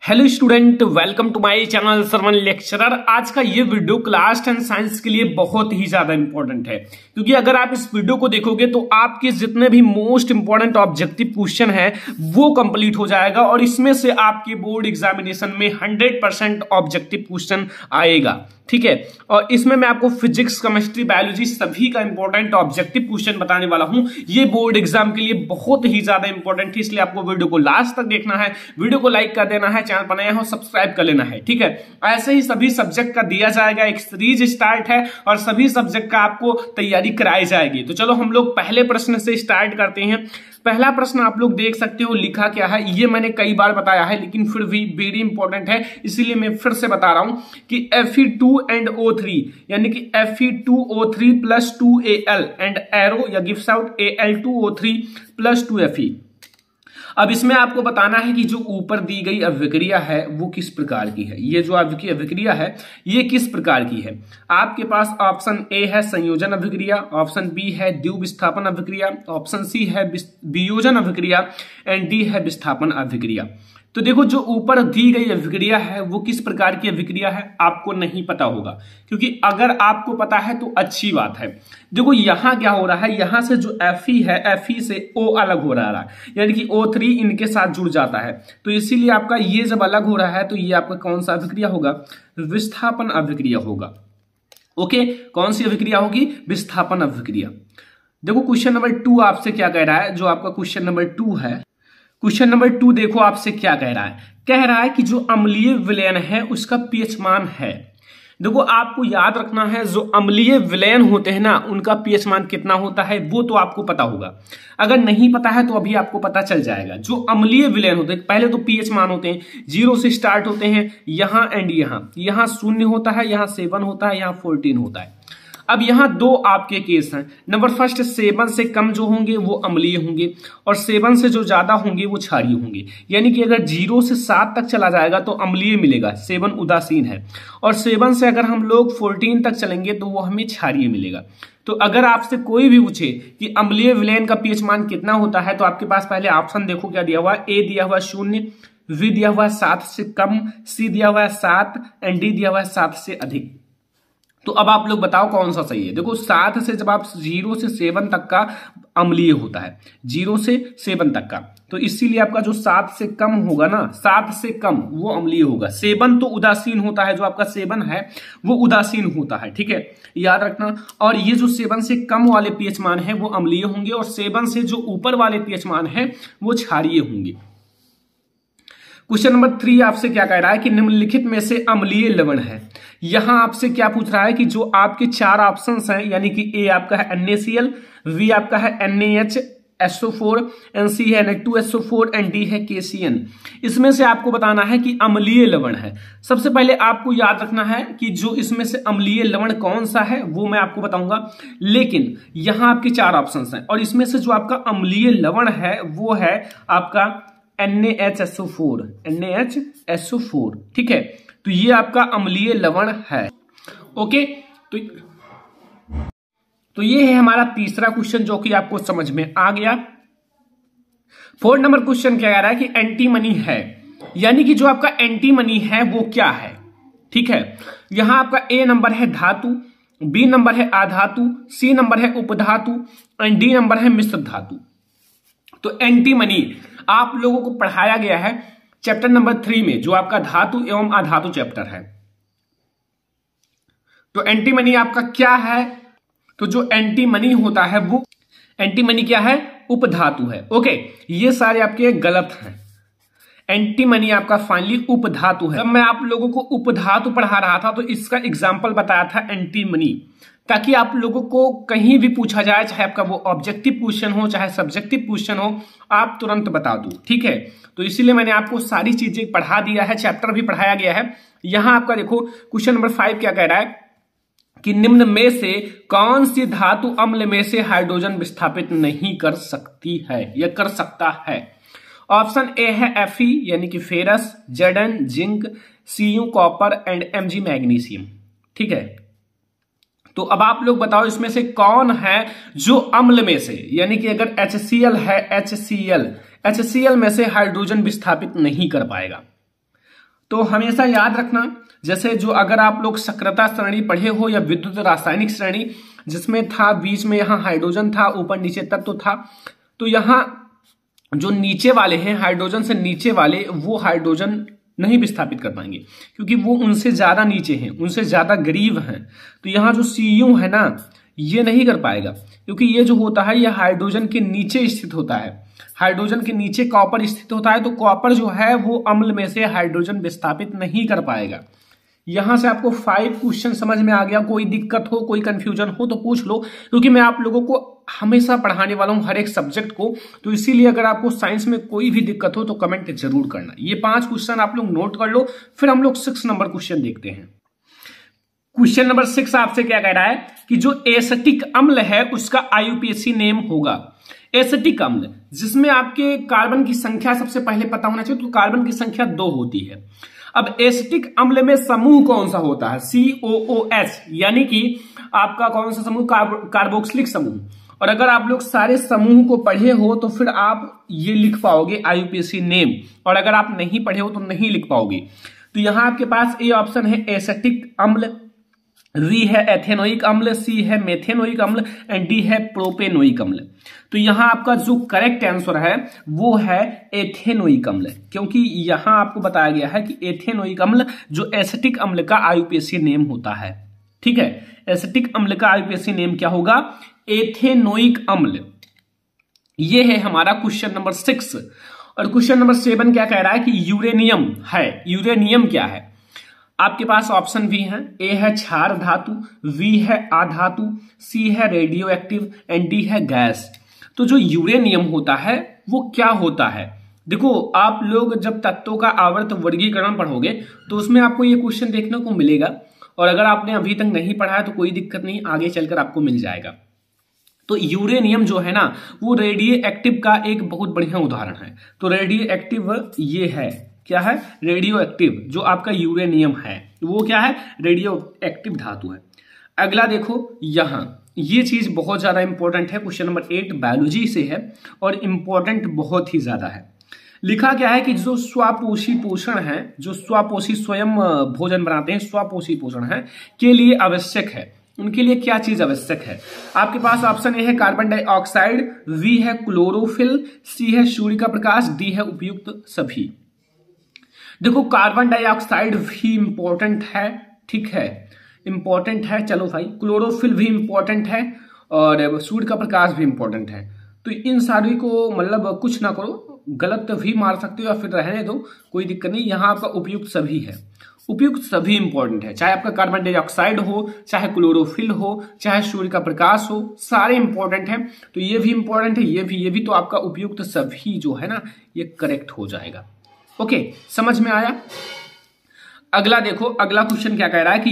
Hello student, welcome to my channel Sarvan lecturer. आज का ये वीडियो क्लास 10 साइंस के लिए बहुत ही ज्यादा इंपॉर्टेंट है, क्योंकि अगर आप इस वीडियो को देखोगे तो आपके जितने भी मोस्ट इंपॉर्टेंट ऑब्जेक्टिव क्वेश्चन है वो कंप्लीट हो जाएगा और इसमें से आपके बोर्ड एग्जामिनेशन में 100% ऑब्जेक्टिव क्वेश्चन आएगा। ठीक है, और इसमें मैं आपको फिजिक्स, केमिस्ट्री, बायोलॉजी सभी का इंपॉर्टेंट ऑब्जेक्टिव क्वेश्चन बताने वाला हूं। ये बोर्ड एग्जाम के लिए बहुत ही ज्यादा इंपॉर्टेंट है, इसलिए आपको वीडियो को लास्ट तक देखना है, वीडियो को लाइक कर देना है, चैनल पर नया हो सब्सक्राइब कर लेना है। ठीक है, ऐसे ही सभी सब्जेक्ट का दिया जाएगा, एक सीरीज स्टार्ट है और सभी सब्जेक्ट का आपको तैयारी कराई जाएगी। तो चलो हम लोग पहले प्रश्न से स्टार्ट करते हैं। पहला प्रश्न आप लोग देख सकते हो लिखा क्या है, ये मैंने कई बार बताया है लेकिन फिर भी वेरी इंपॉर्टेंट है, इसीलिए मैं फिर से बता रहा हूं कि Fe2 and O3 यानी कि Fe2O3 plus 2Al and arrow या gives out Al2O3 plus 2Fe। अब इसमें आपको बताना है कि जो ऊपर दी गई अभिक्रिया है वो किस प्रकार की है। ये जो आपकी अभिक्रिया है ये किस प्रकार की है। आपके पास ऑप्शन ए है संयोजन अभिक्रिया, ऑप्शन बी है द्वितीय विस्थापन अभिक्रिया, ऑप्शन सी है वियोजन अभिक्रिया एंड डी है विस्थापन अभिक्रिया। तो देखो जो ऊपर दी गई अभिक्रिया है वो किस प्रकार की अभिक्रिया है आपको नहीं पता होगा, क्योंकि अगर आपको पता है तो अच्छी बात है। देखो यहां क्या हो रहा है, यहां से जो Fe है Fe से O अलग हो रहा है, यानी कि O3 इनके साथ जुड़ जाता है, तो इसीलिए आपका ये जब अलग हो रहा है तो ये आपका कौन सा अभिक्रिया होगा, विस्थापन अभिक्रिया होगा। ओके, कौन सी अभिक्रिया होगी, विस्थापन अभिक्रिया। देखो क्वेश्चन नंबर 2 आपसे क्या कह रहा है, जो आपका क्वेश्चन नंबर 2 है, क्वेश्चन नंबर 2 देखो आपसे क्या कह रहा है। कह रहा है कि जो अम्लीय विलयन है उसका पीएच मान है। देखो आपको याद रखना है, जो अम्लीय विलयन होते हैं ना उनका पीएच मान कितना होता है वो तो आपको पता होगा। अगर नहीं पता है तो अभी आपको पता चल जाएगा। जो अम्लीय विलयन होते हैं पहले तो पीएच मान होते हैं 0 से स्टार्ट होते हैं, यहां एंड यहां 0 होता है, यहां 7 होता है, यहां 14 होता है। अब यहां दो आपके केस हैं। नंबर फर्स्ट, 7 से कम जो होंगे वो अम्लीय होंगे और 7 से जो ज्यादा होंगे वो क्षारीय होंगे। यानी कि अगर 0 से 7 तक चला जाएगा तो अम्लीय मिलेगा, 7 उदासीन है, और 7 से अगर हम लोग 14 तक चलेंगे तो वो हमें क्षारीय मिलेगा। तो अगर आपसे कोई भी पूछे कि अम्लीय विलयन का पीएच मान कितना होता है तो आपके पास पहले ऑप्शन देखो क्या दिया हुआ है। ए दिया हुआ 0, बी दिया हुआ 7 से कम, सी दिया हुआ 7 एंड डी दिया हुआ 7 से अधिक। तो अब आप लोग बताओ कौन सा सही है। देखो 7 से जब आप 0 से 7 तक का अम्लीय होता है, 0 से 7 तक का, तो इसीलिए आपका जो 7 से कम होगा ना, 7 से कम वो अम्लीय होगा। 7 तो उदासीन होता है, जो आपका 7 है वो उदासीन होता है। ठीक है, याद रखना। और ये जो 7 से कम वाले पीएच मान है वो अम्लीय होंगे और 7 से जो ऊपर वाले पीएच मान है वो क्षारीय होंगे। क्वेश्चन नंबर 3 आपसे क्या कह रहा है कि निम्नलिखित में से अम्लीय लवण है। यहां आपसे क्या पूछ रहा है कि जो आपके 4 ऑप्शंस हैं, यानी कि ए आपका है NaCl, बी आपका है NaHSO4, सी है Na2SO4 एंड डी है KCN। इसमें से आपको बताना है कि अम्लीय लवण है। सबसे पहले आपको याद रखना है कि जो इसमें से अम्लीय लवण कौन सा है वो मैं आपको बताऊंगा, लेकिन यहां आपके 4 ऑप्शंस हैं और इसमें से जो आपका अम्लीय लवण है वो है आपका NaHSO4, NaHSO4। ठीक है, तो ये आपका अम्लीय लवण है। ओके, तो ये है हमारा तीसरा क्वेश्चन जो कि आपको समझ में आ गया। 4 नंबर क्वेश्चन क्या कह रहा है कि एंटीमनी है, यानी कि जो आपका एंटीमनी है वो क्या है। ठीक है, यहां आपका ए नंबर है धातु, बी नंबर है अधातु, सी नंबर है उपधातु एंड डी नंबर है मिश्र धातु। तो एंटीमनी आप लोगों को पढ़ाया गया है चैप्टर नंबर 3 में, जो आपका धातु एवं अधातु चैप्टर है। तो एंटीमनी आपका क्या है, तो जो एंटीमनी होता है वो एंटीमनी क्या है, उपधातु है। ओके, ये सारे आपके गलत हैं। एंटीमनी आपका फाइनली उपधातु है। जब मैं आप लोगों को उपधातु पढ़ा रहा था तो इसका एग्जाम्पल बताया था एंटीमनी, ताकि आप लोगों को कहीं भी पूछा जाए, चाहे आपका वो ऑब्जेक्टिव क्वेश्चन हो चाहे सब्जेक्टिव क्वेश्चन हो, आप तुरंत बता दो। ठीक है, तो इसीलिए मैंने आपको सारी चीजें पढ़ा दिया है, चैप्टर भी पढ़ाया गया है। यहां आपका देखो क्वेश्चन नंबर 5 क्या कह रहा है कि निम्न में से कौन सी धातु अम्ल में से हाइड्रोजन विस्थापित नहीं कर सकती है या कर सकता है। ऑप्शन ए है Fe यानी कि ferrous, Zn zinc, Cu copper and Mg magnesium. ठीक है, तो अब आप लोग बताओ इसमें से कौन है जो अम्ल में से, यानी कि अगर HCl है, HCl में से हाइड्रोजन विस्थापित नहीं कर पाएगा। तो हमेशा याद रखना, जैसे जो अगर आप लोग सक्रियता श्रेणी पढ़े हो या विद्युत रासायनिक श्रेणी, जिसमें था बीच में यहाँ हाइड्रोजन था, ऊपर नीचे तत्व था, तो यहाँ जो नीचे वाले हैं हाइड्रोजन से नीचे वाले, वो हाइड्रोजन नहीं विस्थापित कर पाएंगे क्योंकि वो उनसे ज्यादा नीचे हैं, उनसे ज्यादा गरीब हैं। तो यहाँ जो Cu है ना, ये नहीं कर पाएगा क्योंकि ये जो होता है ये हाइड्रोजन के नीचे स्थित होता है। हाइड्रोजन के नीचे कॉपर स्थित होता है, तो कॉपर जो है वो अम्ल में से हाइड्रोजन विस्थापित नहीं कर पाएगा। यहां से आपको 5 क्वेश्चन समझ में आ गया। कोई दिक्कत हो, कोई कंफ्यूजन हो तो पूछ लो, क्योंकि मैं आप लोगों को हमेशा पढ़ाने वाला हूं हर एक सब्जेक्ट को। तो इसीलिए अगर आपको साइंस में कोई भी दिक्कत हो तो कमेंट जरूर करना। ये 5 क्वेश्चन आप लोग नोट कर लो, फिर हम लोग 6 नंबर क्वेश्चन देखते हैं। क्वेश्चन नंबर 6 आपसे क्या कह रहा है कि जो एसिटिक अम्ल है उसका IUPAC नेम होगा। एसिटिक अम्ल जिसमें आपके कार्बन की संख्या सबसे पहले पता होना चाहिए, तो कार्बन की संख्या 2 होती है। अब एसिटिक अम्ल में समूह कौन सा होता है? COOH, यानी कि आपका कौन सा समूह? कार्बोक्सिलिक समूह। और अगर आप लोग सारे समूह को पढ़े हो तो फिर आप ये लिख पाओगे IUPAC नेम, और अगर आप नहीं पढ़े हो तो नहीं लिख पाओगे। तो यहां आपके पास ए ऑप्शन है एसिटिक अम्ल, वी है एथेनोइक अम्ल, सी है मेथेनोइक अम्ल एंड डी है प्रोपेनोइक अम्ल। तो यहां आपका जो करेक्ट आंसर है वो है एथेनोइक अम्ल, क्योंकि यहां आपको बताया गया है कि एथेनोइक अम्ल जो एसिटिक अम्ल का IUPAC नेम होता है। ठीक है, एसिटिक अम्ल का IUPAC नेम क्या होगा? एथेनोइक अम्ल। ये है हमारा क्वेश्चन नंबर 6। और क्वेश्चन नंबर 7 क्या कह रहा है कि यूरेनियम है। यूरेनियम क्या है? आपके पास ऑप्शन भी है, ए है क्षार धातु, वी है आधातु, सी है रेडियो एक्टिव एंड डी है गैस। तो जो यूरेनियम होता है वो क्या होता है? देखो, आप लोग जब तत्वों का आवर्त वर्गीकरण पढ़ोगे तो उसमें आपको ये क्वेश्चन देखने को मिलेगा, और अगर आपने अभी तक नहीं पढ़ा है तो कोई दिक्कत नहीं, आगे चलकर आपको मिल जाएगा। तो यूरेनियम जो है ना वो रेडियो एक्टिव का एक बहुत बढ़िया उदाहरण है। तो रेडियो एक्टिव ये है, क्या है? रेडियो एक्टिव जो आपका यूरेनियम है वो क्या है? रेडियो एक्टिव धातु है। अगला देखो, यहां ये चीज बहुत ज्यादा इंपॉर्टेंट है। क्वेश्चन नंबर 8 बायोलॉजी से है और इंपॉर्टेंट बहुत ही ज्यादा है। लिखा क्या है कि जो स्वापोषी पोषण है, जो स्वापोषी स्वयं भोजन बनाते हैं, स्वापोषी पोषण है के लिए आवश्यक है, उनके लिए क्या चीज आवश्यक है? आपके पास ऑप्शन ए है कार्बन डाइऑक्साइड, वी है क्लोरोफिल, सी है सूर्य का प्रकाश, डी है उपयुक्त सभी। देखो, कार्बन डाइऑक्साइड भी इंपॉर्टेंट है, ठीक है, इंपॉर्टेंट है। चलो भाई, क्लोरोफिल भी इंपॉर्टेंट है और सूर्य का प्रकाश भी इंपॉर्टेंट है। तो इन सारी को मतलब कुछ ना करो, गलत भी मार सकते हो या फिर रहने दो, कोई दिक्कत नहीं। यहाँ आपका उपयुक्त सभी है, उपयुक्त सभी इंपॉर्टेंट है। चाहे आपका कार्बन डाइऑक्साइड हो, चाहे क्लोरोफिल हो, चाहे सूर्य का प्रकाश हो, सारे इंपॉर्टेंट हैं। तो ये भी इंपॉर्टेंट है, ये भी। तो आपका उपयुक्त सभी जो है ना ये करेक्ट हो जाएगा। ओके, समझ में आया? अगला देखो, अगला क्वेश्चन क्या कह रहा है कि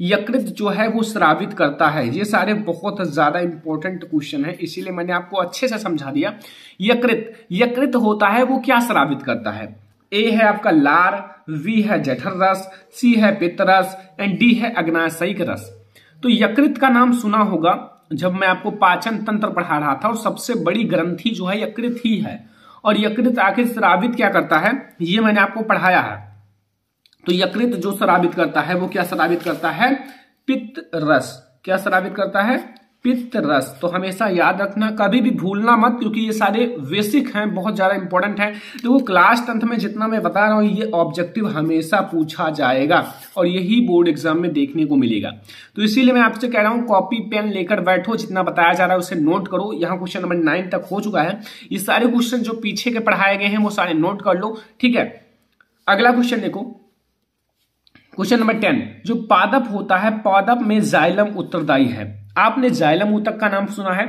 यकृत जो है वो स्रावित करता है। ये सारे बहुत ज्यादा इंपॉर्टेंट क्वेश्चन है, इसीलिए मैंने आपको अच्छे से समझा दिया। यकृत होता है वो क्या स्रावित करता है? ए है आपका लार, वी है जठर रस, सी है पित्त रस एंड डी है अग्नाशयिक रस। तो यकृत का नाम सुना होगा जब मैं आपको पाचन तंत्र पढ़ा रहा था, और सबसे बड़ी ग्रंथि जो है यकृत ही है। और यकृत आखिर स्रावित क्या करता है ये मैंने आपको पढ़ाया है। तो यकृत जो स्रावित करता है वो क्या स्रावित करता है? पित्त रस। क्या स्रावित करता है? पित्त रस। तो हमेशा याद रखना, कभी भी भूलना मत, क्योंकि ये सारे बेसिक हैं, बहुत ज्यादा इंपॉर्टेंट है। देखो, क्लास 10th में जितना मैं बता रहा हूं ये ऑब्जेक्टिव हमेशा पूछा जाएगा और यही बोर्ड एग्जाम में देखने को मिलेगा। तो इसीलिए मैं आपसे कह रहा हूं कॉपी पेन लेकर बैठो, जितना बताया जा रहा है उसे नोट करो। यहाँ क्वेश्चन नंबर 9 तक हो चुका है। ये सारे क्वेश्चन जो पीछे के पढ़ाए गए हैं वो सारे नोट कर लो, ठीक है। अगला क्वेश्चन देखो, क्वेश्चन नंबर 10, जो पादप होता है, पादप में जाइलम उत्तरदायी है। आपने जाइलम ऊतक का नाम सुना है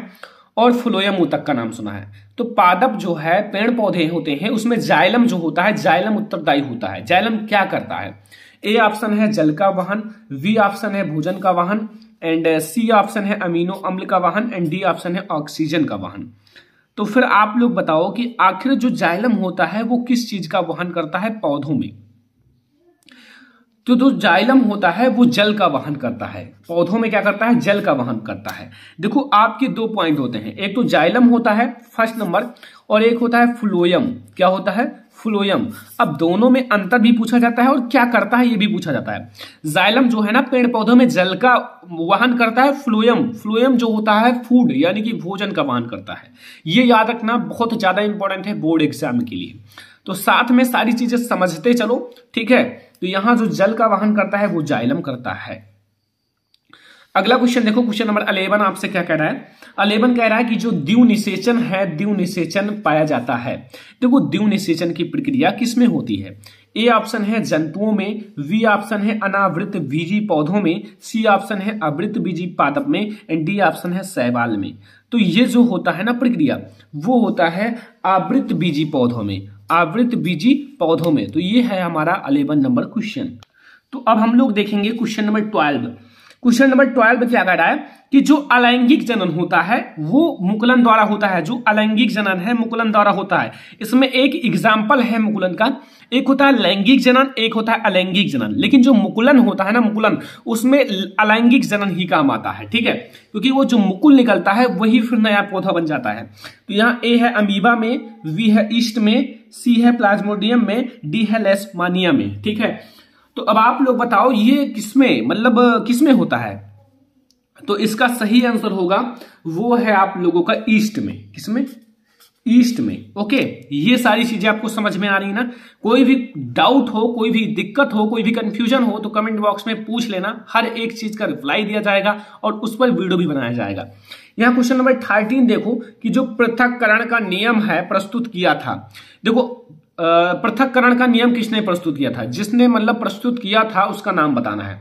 और फ्लोएम ऊतक का नाम सुना है। तो पादप जो है, पेड़ पौधे होते हैं, उसमें जाइलम जो होता है, जाइलम उत्तरदायी होता है। जाइलम क्या करता है? ए ऑप्शन है जल का वहन, बी ऑप्शन है भोजन का वहन एंड सी ऑप्शन है अमीनो अम्ल का वहन एंड डी ऑप्शन है ऑक्सीजन का वहन। तो फिर आप लोग बताओ कि आखिर जो जाइलम होता है वो किस चीज का वहन करता है? पौधों में। तो जो जाइलम होता है वो जल का वहन करता है। पौधों में क्या करता है? जल का वहन करता है। देखो, आपके 2 पॉइंट होते हैं, एक तो जाइलम होता है फर्स्ट नंबर, और एक होता है फ्लोएम। क्या होता है? फ्लोएम। अब दोनों में अंतर भी पूछा जाता है और क्या करता है ये भी पूछा जाता है। जाइलम जो है ना पेड़ पौधों में जल का वहन करता है। फ्लोएम जो होता है फूड यानी कि भोजन का वहन करता है। ये याद रखना बहुत ज्यादा इंपॉर्टेंट है बोर्ड एग्जाम के लिए। तो साथ में सारी चीजें समझते चलो, ठीक है। तो यहां जो जल का वहन करता है वो जाइलम करता है। अगला क्वेश्चन देखो, क्वेश्चन नंबर 11 आपसे क्या कह रहा है। 11 कह रहा है कि जो द्विव निषेचन है, द्विव निषेचन पाया जाता है। देखो द्विव निषेचन की प्रक्रिया किसमें होती है। ए ऑप्शन है जंतुओं में, बी ऑप्शन है अनावृत बीजी पौधों में, सी ऑप्शन है आवृत बीजी पादप में एंड डी ऑप्शन है शैवाल में। तो ये जो होता है ना प्रक्रिया वो होता है आवृत बीजी पौधों में, आवृत बीजी पौधों में। तो ये है हमारा 11 नंबर क्वेश्चन। तो अब हम लोग देखेंगे क्वेश्चन नंबर 12। क्वेश्चन नंबर 12 क्या कह रहा है कि जो अलैंगिक जनन होता है वो मुकुलन द्वारा होता है। जो अलैंगिक जनन है मुकुलन द्वारा होता है। इसमें एक एग्जाम्पल है मुकुलन का, एक होता है लैंगिक जनन, एक होता है अलैंगिक जनन। लेकिन जो मुकुलन होता है ना मुकुलन, उसमें अलैंगिक जनन ही काम आता है, ठीक है। क्योंकि वो जो मुकुल निकलता है वही फिर नया पौधा बन जाता है। तो यहाँ ए है अमीबा में, बी है ईस्ट में, सी है प्लाज्मोडियम में, डी है लेशमानिया में, ठीक है। तो अब आप लोग बताओ ये किसमें मतलब किसमें होता है। तो इसका सही आंसर होगा वो है आप लोगों का ईस्ट में। किसमें? ईस्ट में। ओके, ये सारी चीजें आपको समझ में आ रही है ना। कोई भी डाउट हो, कोई भी दिक्कत हो, कोई भी कंफ्यूजन हो तो कमेंट बॉक्स में पूछ लेना। हर एक चीज का रिप्लाई दिया जाएगा और उस पर वीडियो भी बनाया जाएगा। यहाँ क्वेश्चन नंबर 13 देखो कि जो पृथक्करण का नियम है प्रस्तुत किया था। देखो पृथक्करण का नियम किसने प्रस्तुत किया था? जिसने मतलब प्रस्तुत किया था उसका नाम बताना है।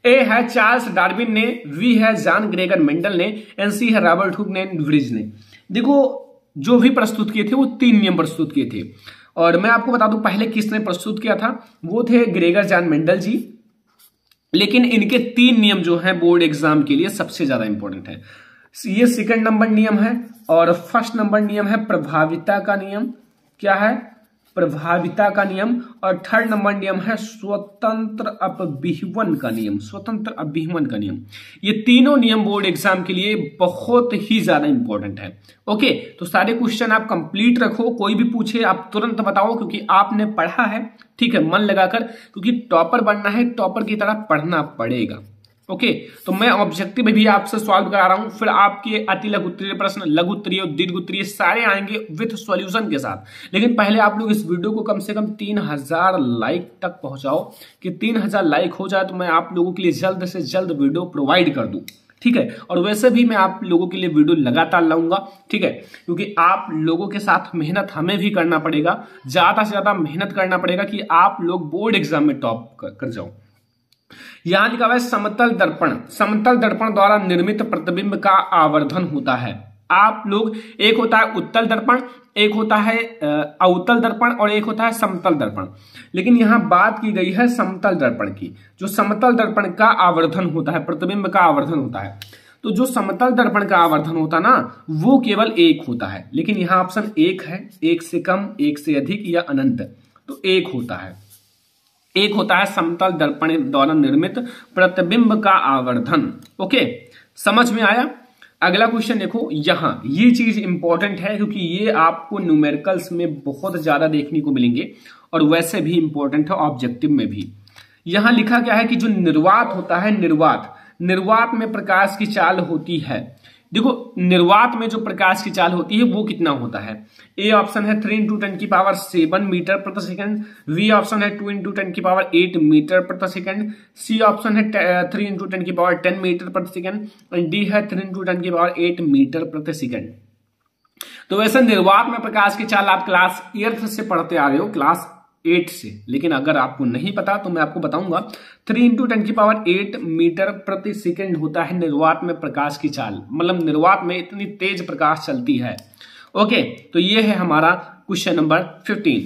ए है चार्ल्स डार्विन ने, बी है जॉन ग्रेगर मेंडल ने, एंड सी है रॉबर्ट हुक ने, ब्रिज ने। देखो जो भी प्रस्तुत किए थे वो 3 नियम प्रस्तुत किए थे। और मैं आपको बता दूं पहले किसने प्रस्तुत किया था, वो थे ग्रेगर जॉन मेंडल जी। लेकिन इनके 3 नियम जो है बोर्ड एग्जाम के लिए सबसे ज्यादा इंपॉर्टेंट है। ये सेकंड नंबर नियम है और फर्स्ट नंबर नियम है प्रभाविता का नियम। क्या है? प्रभाविता का नियम। और थर्ड नंबर नियम है स्वतंत्र अपविहवन का नियम। स्वतंत्र अपविहवन का नियम। ये तीनों नियम बोर्ड एग्जाम के लिए बहुत ही ज्यादा इंपॉर्टेंट है। ओके, तो सारे क्वेश्चन आप कंप्लीट रखो, कोई भी पूछे आप तुरंत बताओ क्योंकि आपने पढ़ा है, ठीक है, मन लगाकर, क्योंकि टॉपर बनना है, टॉपर की तरह पढ़ना पड़ेगा। ओके, तो मैं ऑब्जेक्टिव भी आपसे सॉल्व करा रहा हूं, फिर आपके अति लघु उत्तरीय प्रश्न, लघु उत्तरीय और दीर्घ उत्तरीय सारे आएंगे विथ सॉल्यूशन के साथ। लेकिन पहले आप लोग इस वीडियो को कम से कम 3000 लाइक तक पहुंचाओ कि 3000 लाइक हो जाए तो मैं आप लोगों के लिए जल्द से जल्द वीडियो प्रोवाइड कर दूं, ठीक है। और वैसे भी मैं आप लोगों के लिए वीडियो लगातार लाऊंगा, ठीक है, क्योंकि आप लोगों के साथ मेहनत हमें भी करना पड़ेगा, ज्यादा से ज्यादा मेहनत करना पड़ेगा कि आप लोग बोर्ड एग्जाम में टॉप कर जाओ। यहां लिखा हुआ है समतल दर्पण। समतल दर्पण द्वारा निर्मित प्रतिबिंब का आवर्धन होता है। आप लोग, एक होता है उत्तल दर्पण, एक होता है अवतल दर्पण और एक होता है समतल दर्पण। लेकिन यहां बात की गई है समतल दर्पण की। जो समतल दर्पण का आवर्धन होता है, प्रतिबिंब का आवर्धन होता है, तो जो समतल दर्पण का आवर्धन होता है ना वो केवल 1 होता है। लेकिन यहां ऑप्शन 1 है, 1 से कम, 1 से अधिक या अनंत। तो 1 होता है। 1 होता है समतल दर्पण द्वारा निर्मित प्रतिबिंब का आवर्धन। ओके, समझ में आया? अगला क्वेश्चन देखो, यहां ये चीज इंपॉर्टेंट है क्योंकि ये आपको न्यूमेरिकल्स में बहुत ज्यादा देखने को मिलेंगे और वैसे भी इंपॉर्टेंट है ऑब्जेक्टिव में भी। यहां लिखा क्या है कि जो निर्वात होता है, निर्वात में प्रकाश की चाल होती है। देखो निर्वात में जो प्रकाश की चाल होती है वो कितना होता है? ए ऑप्शन है 3 × 10⁷ मीटर प्रति सेकंड, बी ऑप्शन है 2 × 10⁸ मीटर प्रति सेकंड, सी ऑप्शन है 3 × 10⁻10 मीटर प्रति सेकंड और डी है 3 × 10⁸ मीटर प्रति सेकंड। तो वैसे निर्वात में प्रकाश की चाल आप क्लास 8 से पढ़ते आ रहे हो, क्लास 8 से। लेकिन अगर आपको नहीं पता तो मैं आपको बताऊंगा 3 × 10⁸ मीटर प्रति सेकंड होता है निर्वात में प्रकाश की चाल। मतलब निर्वात में इतनी तेज प्रकाश चलती है। ओके, तो ये है हमारा क्वेश्चन नंबर 15।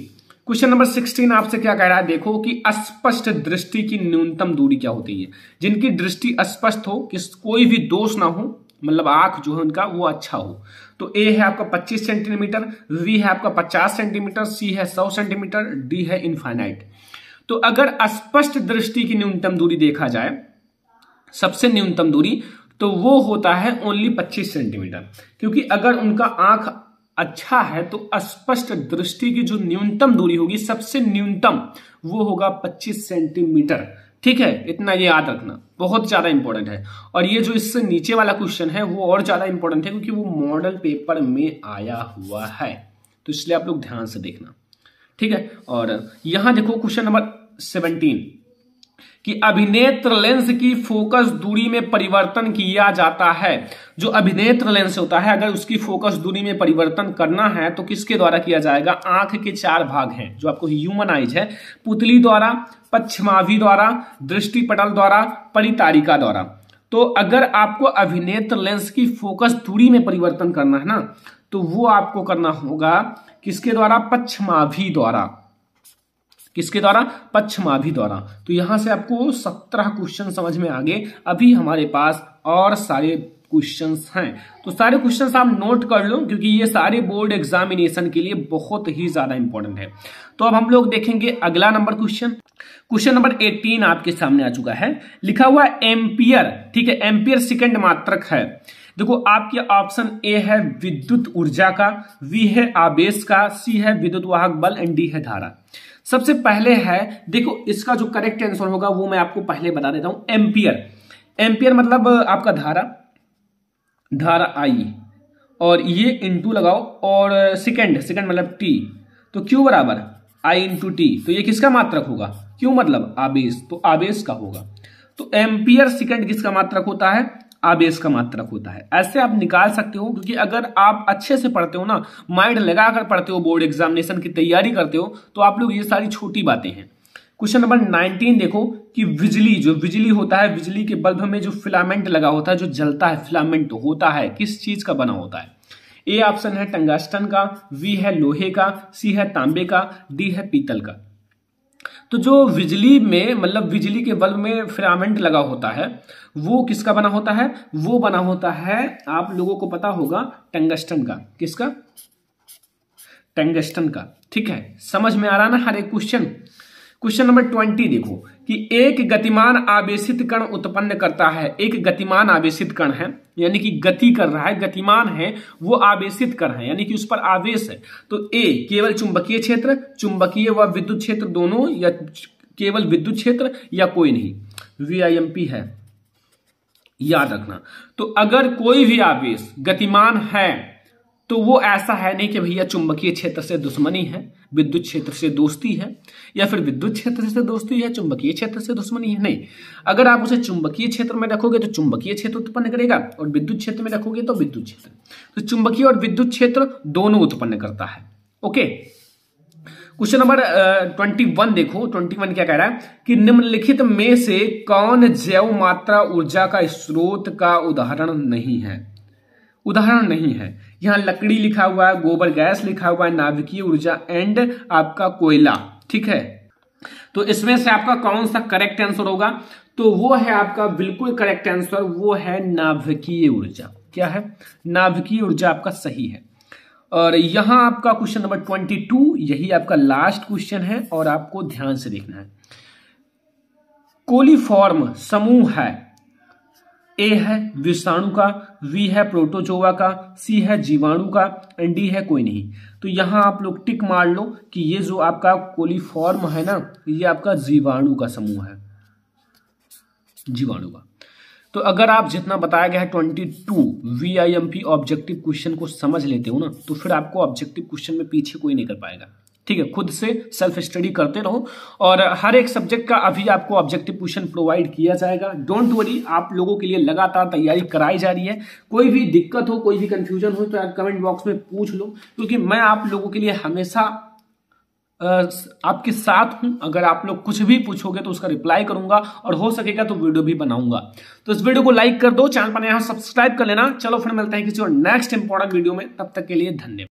क्वेश्चन नंबर 16 आपसे क्या कह रहा है, देखो कि अस्पष्ट दृष्टि की न्यूनतम दूरी क्या होती है। जिनकी दृष्टि अस्पष्ट हो, कि कोई भी दोष ना हो, मतलब आंख जो है उनका वो अच्छा हो। तो ए है आपका 25 सेंटीमीटर, बी है आपका 50 सेंटीमीटर, सी है 100 सेंटीमीटर, डी है इनफाइनाइट। तो अगर अस्पष्ट दृष्टि की न्यूनतम दूरी देखा जाए, सबसे न्यूनतम दूरी, तो वो होता है ओनली 25 सेंटीमीटर। क्योंकि अगर उनका आंख अच्छा है तो स्पष्ट दृष्टि की जो न्यूनतम दूरी होगी, सबसे न्यूनतम, वो होगा 25 सेंटीमीटर। ठीक है, इतना ये याद रखना, बहुत ज्यादा इंपॉर्टेंट है। और ये जो इससे नीचे वाला क्वेश्चन है वो और ज्यादा इंपॉर्टेंट है क्योंकि वो मॉडल पेपर में आया हुआ है, तो इसलिए आप लोग ध्यान से देखना। ठीक है, और यहां देखो क्वेश्चन नंबर 17 कि अभिनेत्र लेंस की फोकस दूरी में परिवर्तन किया जाता है। जो अभिनेत्र लेंस होता है, अगर उसकी फोकस दूरी में परिवर्तन करना है तो किसके द्वारा किया जाएगा? आंख के 4 भाग हैं जो आपको ह्यूमन आइज है, पुतली द्वारा, पश्चमाभि द्वारा, दृष्टिपटल द्वारा, परितारिका द्वारा। तो अगर आपको अभिनेत्र लेंस की फोकस दूरी में परिवर्तन करना है ना, तो वो आपको करना होगा किसके द्वारा? पश्चमाभि द्वारा। किसके द्वारा? पश्चमाभि द्वारा। तो यहां से आपको 17 क्वेश्चन समझ में आ गए। अभी हमारे पास और सारे क्वेश्चंस हैं, तो सारे क्वेश्चंस आप नोट कर लो क्योंकि ये सारे बोर्ड एग्जामिनेशन के लिए बहुत ही ज्यादा इंपॉर्टेंट है। तो अब हम लोग देखेंगे अगला नंबर क्वेश्चन। क्वेश्चन नंबर 18 आपके सामने आ चुका है, लिखा हुआ एम्पियर। ठीक है, एम्पियर सेकंड मात्रक है। देखो आपके ऑप्शन ए है विद्युत ऊर्जा का, बी है आवेश का, सी है विद्युत वाहक बल एंड डी है धारा। सबसे पहले है, देखो इसका जो करेक्ट आंसर होगा वो मैं आपको पहले बता देता हूं। एम्पियर, एम्पियर मतलब आपका धारा आई, और ये इंटू लगाओ, और सेकंड मतलब टी, तो क्यू बराबर आई इंटू टी। तो ये किसका मात्रक होगा? क्यू मतलब आवेश, तो आवेश का होगा। तो एम्पियर सेकंड किसका मात्रक होता है? आवेश का मात्रक होता है। ऐसे आप निकाल सकते हो क्योंकि अगर आप अच्छे से पढ़ते हो ना, माइंड लगाकर पढ़ते हो, बोर्ड एग्जामिनेशन की तैयारी करते हो, तो आप लोग ये सारी छोटी बातें हैं। क्वेश्चन नंबर 19 देखो कि बिजली, जो बिजली होता है, बिजली के बल्ब में जो फिलामेंट लगा होता है, जो जलता है, फिलामेंट होता है, किस चीज का बना होता है? ए ऑप्शन है टंगस्टन का, बी है लोहे का, सी है तांबे का, डी है पीतल का। तो जो बिजली में मतलब बिजली के बल्ब में फिलामेंट लगा होता है वो किसका बना होता है? वो बना होता है, आप लोगों को पता होगा, टंगस्टन का। किसका? टंगस्टन का। ठीक है, समझ में आ रहा ना हर एक क्वेश्चन। क्वेश्चन नंबर 20 देखो कि एक गतिमान आवेशित कण उत्पन्न करता है। एक गतिमान आवेशित कण है, यानी कि गति कर रहा है, गतिमान है, वो आवेशित कण है, यानी कि उस पर आवेश है। तो ए केवल चुंबकीय क्षेत्र, चुंबकीय व विद्युत क्षेत्र दोनों, या केवल विद्युत क्षेत्र, या कोई नहीं, VIMP है, याद रखना। तो अगर कोई भी आवेश गतिमान है तो वो ऐसा है नहीं कि भैया चुंबकीय क्षेत्र से दुश्मनी है, विद्युत क्षेत्र से दोस्ती है, या फिर विद्युत क्षेत्र से दोस्ती है, चुंबकीय क्षेत्र से दुश्मनी है। नहीं, अगर आप उसे चुंबकीय क्षेत्र में रखोगे तो चुंबकीय क्षेत्र उत्पन्न करेगा, और विद्युत क्षेत्र में रखोगे तो विद्युत क्षेत्र। तो चुंबकीय और विद्युत क्षेत्र दोनों उत्पन्न करता है। ओके, क्वेश्चन नंबर 21 देखो, 21 क्या कह रहा है कि निम्नलिखित में से कौन जैव मात्रा ऊर्जा का स्रोत का उदाहरण नहीं है? उदाहरण नहीं है। यहां लकड़ी लिखा हुआ है, गोबर गैस लिखा हुआ है, नाभिकीय ऊर्जा एंड आपका कोयला। ठीक है, तो इसमें से आपका कौन सा करेक्ट आंसर होगा? तो वो है आपका बिल्कुल करेक्ट आंसर, वो है नाभिकीय ऊर्जा। क्या है? नाभिकीय ऊर्जा आपका सही है। और यहां आपका क्वेश्चन नंबर 22, यही आपका लास्ट क्वेश्चन है और आपको ध्यान से देखना है। कोलीफॉर्म समूह है, ए है विषाणु का, बी है प्रोटोजोआ का, सी है जीवाणु का, एंड डी है कोई नहीं। तो यहां आप लोग टिक मार लो कि ये जो आपका कोलीफॉर्म है ना, ये आपका जीवाणु का समूह है, जीवाणु का। तो अगर आप जितना बताया गया है 22 VIMP ऑब्जेक्टिव क्वेश्चन को समझ लेते हो ना, तो फिर आपको ऑब्जेक्टिव क्वेश्चन में पीछे कोई नहीं कर पाएगा। ठीक है, खुद से सेल्फ स्टडी करते रहो, और हर एक सब्जेक्ट का अभी आपको ऑब्जेक्टिव क्वेश्चन प्रोवाइड किया जाएगा। डोंट वरी, आप लोगों के लिए लगातार तैयारी कराई जा रही है। कोई भी दिक्कत हो, कोई भी कंफ्यूजन हो तो आप कमेंट बॉक्स में पूछ लो, क्योंकि मैं आप लोगों के लिए हमेशा आपके साथ हूं। अगर आप लोग कुछ भी पूछोगे तो उसका रिप्लाई करूंगा, और हो सकेगा तो वीडियो भी बनाऊंगा। तो इस वीडियो को लाइक कर दो, चैनल पर यहाँ सब्सक्राइब कर लेना। चलो फिर मिलते हैं किसी और नेक्स्ट इंपॉर्टेंट वीडियो में, तब तक के लिए धन्यवाद।